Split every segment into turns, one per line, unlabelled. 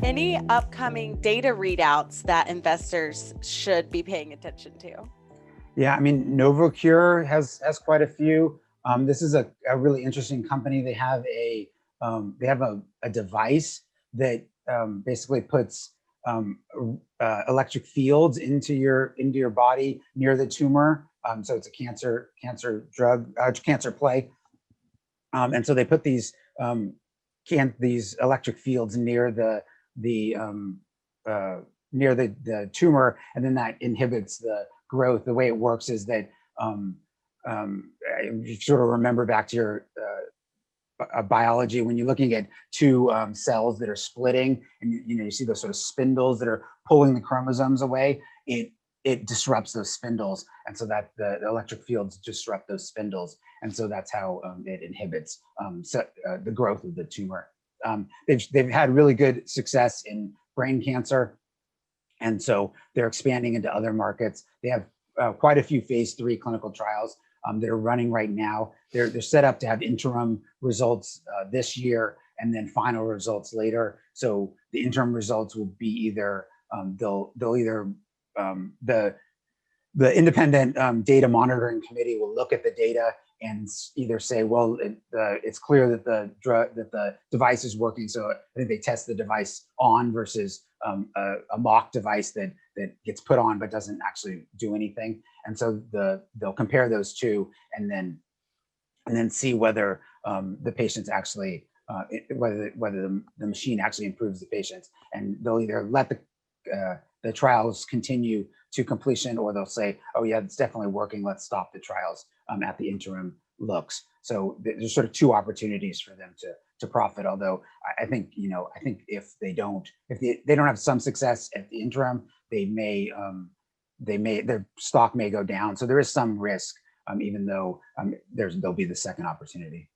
Any upcoming data readouts that investors should be paying attention to?
Yeah, I mean, Novocure has quite a few. This is a really interesting company. They have a device that basically puts electric fields into your body near the tumor. So it's a cancer drug, cancer play. And so they put these electric fields near the near the tumor, and then that inhibits the growth. The way it works is that you sort of remember back to your biology when you're looking at two cells that are splitting, and you see those sort of spindles that are pulling the chromosomes away. It disrupts those spindles, and so that the electric fields disrupt those spindles, and so that's how it inhibits the growth of the tumor. They've had really good success in brain cancer, and so they're expanding into other markets. They have quite a few phase 3 clinical trials that are running right now. They're set up to have interim results this year, and then final results later. So the interim results will be either the independent data monitoring committee will look at the data and either say, well, it's clear that the device is working. So I think they test the device on versus a mock device that gets put on but doesn't actually do anything. And so they'll compare those two, and then see whether the patients actually whether the machine actually improves the patients. And they'll either let the trials continue to completion, or they'll say, oh yeah, it's definitely working, let's stop the trials at the interim looks. So there's sort of two opportunities for them to profit. Although I think if they don't have some success at the interim, their stock may go down. So there is some risk, even though there'll be the second opportunity.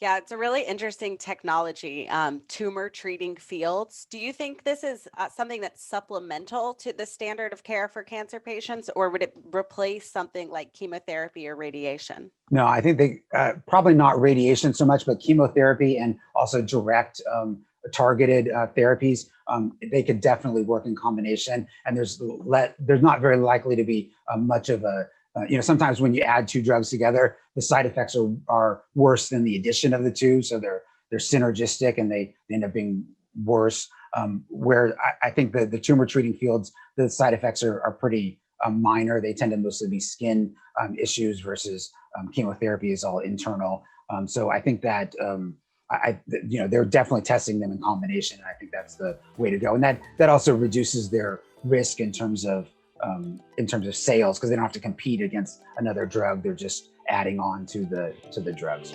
Yeah, it's a really interesting technology, tumor treating fields. Do you think this is something that's supplemental to the standard of care for cancer patients, or would it replace something like chemotherapy or radiation?
No, I think they probably not radiation so much, but chemotherapy and also direct targeted therapies. They could definitely work in combination, and there's not very likely to be much of a sometimes when you add two drugs together, the side effects are worse than the addition of the two. So they're synergistic, and they end up being worse. Where I think the tumor treating fields, the side effects are pretty minor. They tend to mostly be skin issues versus chemotherapy is all internal. So I think that they're definitely testing them in combination. And I think that's the way to go. And that also reduces their risk in terms of sales, because they don't have to compete against another drug. They're just adding on to the drugs.